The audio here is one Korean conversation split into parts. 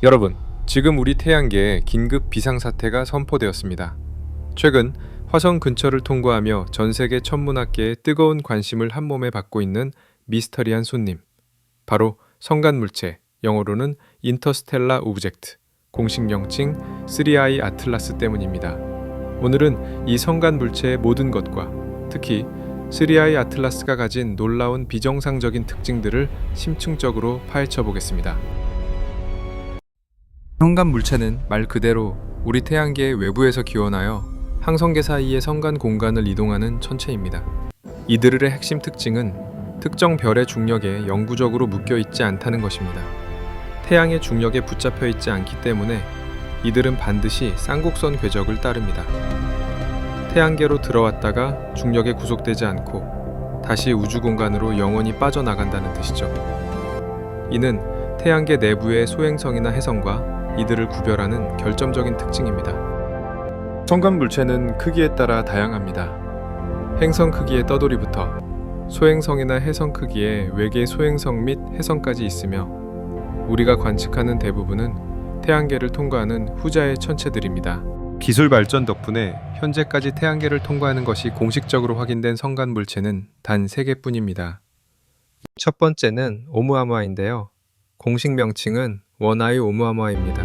여러분, 지금 우리 태양계에 긴급 비상사태가 선포되었습니다. 최근 화성 근처를 통과하며 전 세계 천문학계의 뜨거운 관심을 한몸에 받고 있는 미스터리한 손님. 바로 성간물체, 영어로는 인터스텔라 오브젝트, 공식 명칭 3I 아틀라스 때문입니다. 오늘은 이 성간물체의 모든 것과 특히 3I 아틀라스가 가진 놀라운 비정상적인 특징들을 심층적으로 파헤쳐 보겠습니다. 성간 물체는 말 그대로 우리 태양계의 외부에서 기원하여 항성계 사이의 성간 공간을 이동하는 천체입니다. 이들의 핵심 특징은 특정 별의 중력에 영구적으로 묶여 있지 않다는 것입니다. 태양의 중력에 붙잡혀 있지 않기 때문에 이들은 반드시 쌍곡선 궤적을 따릅니다. 태양계로 들어왔다가 중력에 구속되지 않고 다시 우주 공간으로 영원히 빠져나간다는 뜻이죠. 이는 태양계 내부의 소행성이나 해성과 이들을 구별하는 결정적인 특징입니다. 성간 물체는 크기에 따라 다양합니다. 행성 크기의 떠돌이부터 소행성이나 해성 크기의 외계 소행성 및 해성까지 있으며 우리가 관측하는 대부분은 태양계를 통과하는 후자의 천체들입니다. 기술 발전 덕분에 현재까지 태양계를 통과하는 것이 공식적으로 확인된 성간 물체는 단 3개뿐입니다. 첫 번째는 오umuamwa인데요. 공식 명칭은 원아이 오umuamwa입니다.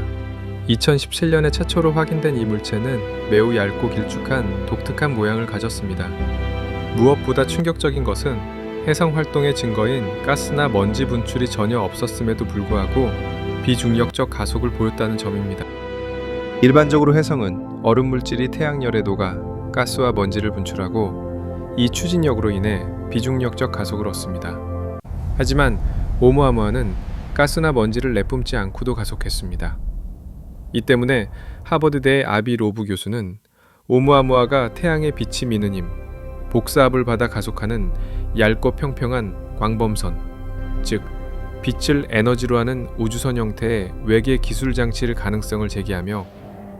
2017년에 최초로 확인된 이 물체는 매우 얇고 길쭉한 독특한 모양을 가졌습니다. 무엇보다 충격적인 것은 해성 활동의 증거인 가스나 먼지 분출이 전혀 없었음에도 불구하고 비중력적 가속을 보였다는 점입니다. 일반적으로 해성은 얼음 물질이 태양열에 녹아 가스와 먼지를 분출하고 이 추진력으로 인해 비중력적 가속을 얻습니다. 하지만 오umuamwa는 가스나 먼지를 내뿜지 않고도 가속했습니다. 이 때문에 하버드대의 아비 로브 교수는 오umuamwa가 태양의 빛이 미는 힘, 복사압을 받아 가속하는 얇고 평평한 광범선, 즉 빛을 에너지로 하는 우주선 형태의 외계 기술 장치일 가능성을 제기하며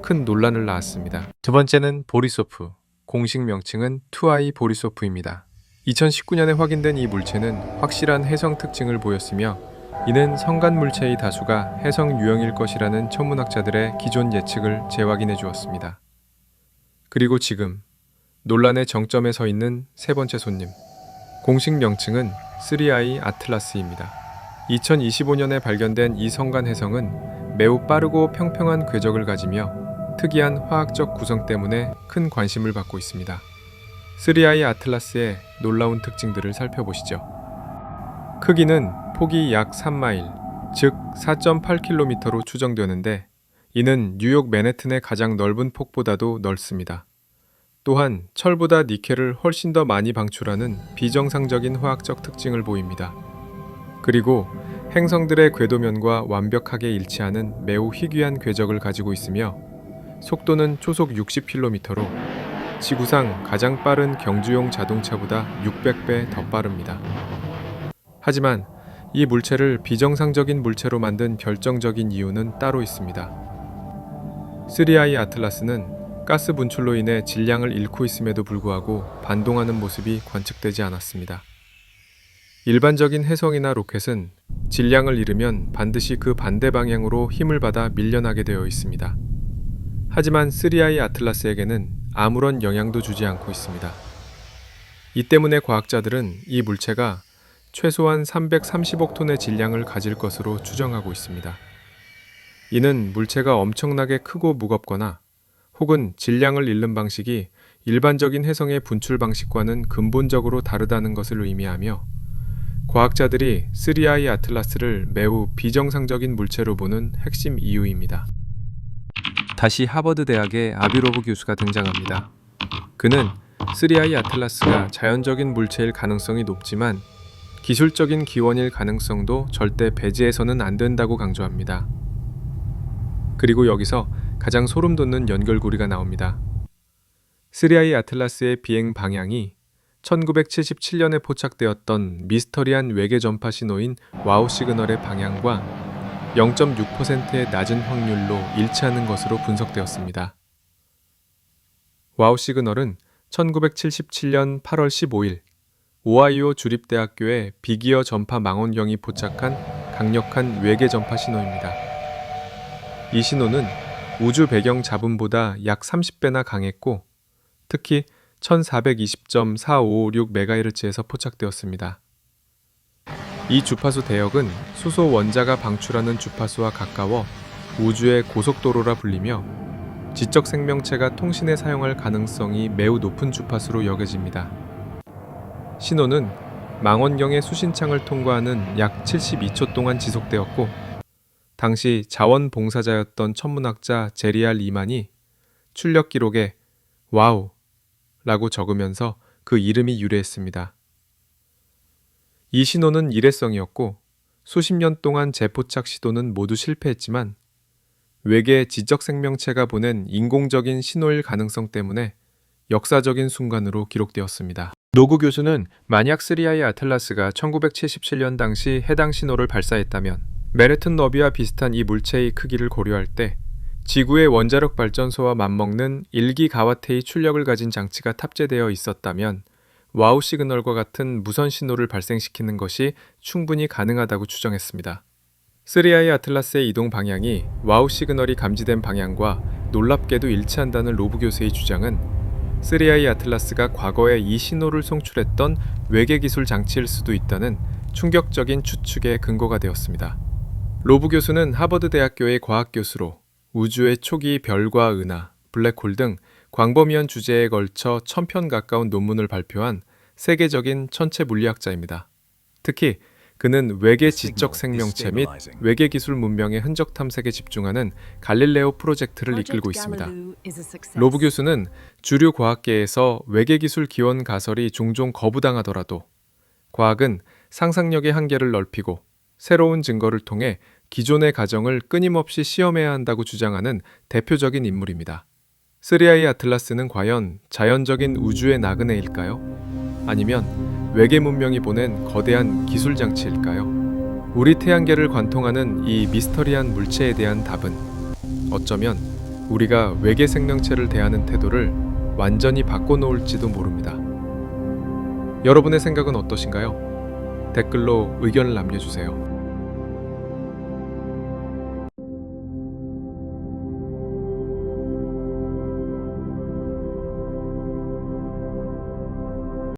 큰 논란을 낳았습니다. 두 번째는 보리소프, 공식 명칭은 2I 보리소프입니다. 2019년에 확인된 이 물체는 확실한 해성 특징을 보였으며 이는 성간 물체의 다수가 해성 유형일 것이라는 천문학자들의 기존 예측을 재확인해 주었습니다. 그리고 지금 논란의 정점에 서 있는 세 번째 손님, 공식 명칭은 3I 아틀라스입니다. 2025년에 발견된 이 성간 해성은 매우 빠르고 평평한 궤적을 가지며 특이한 화학적 구성 때문에 큰 관심을 받고 있습니다. 3I 아틀라스의 놀라운 특징들을 살펴보시죠. 크기는 폭이 약 3마일, 즉 4.8km로 추정되는데 이는 뉴욕 맨해튼의 가장 넓은 폭보다도 넓습니다. 또한 철보다 니켈을 훨씬 더 많이 방출하는 비정상적인 화학적 특징을 보입니다. 그리고 행성들의 궤도면과 완벽하게 일치하는 매우 희귀한 궤적을 가지고 있으며 속도는 초속 60km로 지구상 가장 빠른 경주용 자동차보다 600배 더 빠릅니다. 하지만 이 물체를 비정상적인 물체로 만든 결정적인 이유는 따로 있습니다. 3I 아틀라스는 가스 분출로 인해 질량을 잃고 있음에도 불구하고 반동하는 모습이 관측되지 않았습니다. 일반적인 해성이나 로켓은 질량을 잃으면 반드시 그 반대 방향으로 힘을 받아 밀려나게 되어 있습니다. 하지만 3I 아틀라스에게는 아무런 영향도 주지 않고 있습니다. 이 때문에 과학자들은 이 물체가 최소한 330억 톤의 질량을 가질 것으로 추정하고 있습니다. 이는 물체가 엄청나게 크고 무겁거나 혹은 질량을 잃는 방식이 일반적인 해성의 분출 방식과는 근본적으로 다르다는 것을 의미하며 과학자들이 3I 아틀라스를 매우 비정상적인 물체로 보는 핵심 이유입니다. 다시 하버드 대학의 아비 로브 교수가 등장합니다. 그는 3I 아틀라스가 자연적인 물체일 가능성이 높지만 기술적인 기원일 가능성도 절대 배제해서는 안 된다고 강조합니다. 그리고 여기서 가장 소름 돋는 연결고리가 나옵니다. 3I 아틀라스의 비행 방향이 1977년에 포착되었던 미스터리한 외계 전파 신호인 와우 시그널의 방향과 0.6%의 낮은 확률로 일치하는 것으로 분석되었습니다. 와우 시그널은 1977년 8월 15일 오하이오 주립대학교의 비기어 전파 망원경이 포착한 강력한 외계 전파 신호입니다. 이 신호는 우주 배경 잡음보다 약 30배나 강했고 특히 1420.4556MHz에서 포착되었습니다. 이 주파수 대역은 수소 원자가 방출하는 주파수와 가까워 우주의 고속도로라 불리며 지적 생명체가 통신에 사용할 가능성이 매우 높은 주파수로 여겨집니다. 신호는 망원경의 수신창을 통과하는 약 72초 동안 지속되었고 당시 자원봉사자였던 천문학자 제리알 리만이 출력 기록에 와우 라고 적으면서 그 이름이 유래했습니다. 이 신호는 일회성이었고 수십 년 동안 재포착 시도는 모두 실패했지만 외계 지적 생명체가 보낸 인공적인 신호일 가능성 때문에 역사적인 순간으로 기록되었습니다. 노구 교수는 만약 3I 아틀라스가 1977년 당시 해당 신호를 발사했다면 맨해튼 너비와 비슷한 이 물체의 크기를 고려할 때 지구의 원자력 발전소와 맞먹는 1기 가와테의 출력을 가진 장치가 탑재되어 있었다면 와우 시그널과 같은 무선 신호를 발생시키는 것이 충분히 가능하다고 추정했습니다. 3I 아틀라스의 이동 방향이 와우 시그널이 감지된 방향과 놀랍게도 일치한다는 로브 교수의 주장은 3I 아틀라스가 과거에 이 신호를 송출했던 외계 기술 장치일 수도 있다는 충격적인 추측의 근거가 되었습니다. 로브 교수는 하버드 대학교의 과학 교수로 우주의 초기 별과 은하, 블랙홀 등 광범위한 주제에 걸쳐 1000편 가까운 논문을 발표한 세계적인 천체 물리학자입니다. 특히 그는 외계 지적 생명체 및 외계 기술 문명의 흔적 탐색에 집중하는 갈릴레오 프로젝트를 이끌고 있습니다. 로브 교수는 주류 과학계에서 외계 기술 기원 가설이 종종 거부당하더라도 과학은 상상력의 한계를 넓히고 새로운 증거를 통해 기존의 가정을 끊임없이 시험해야 한다고 주장하는 대표적인 인물입니다. 3I 아틀라스는 과연 자연적인 우주의 나그네일까요? 아니면 외계 문명이 보낸 거대한 기술 장치일까요? 우리 태양계를 관통하는 이 미스터리한 물체에 대한 답은 어쩌면 우리가 외계 생명체를 대하는 태도를 완전히 바꿔놓을지도 모릅니다. 여러분의 생각은 어떠신가요? 댓글로 의견을 남겨주세요.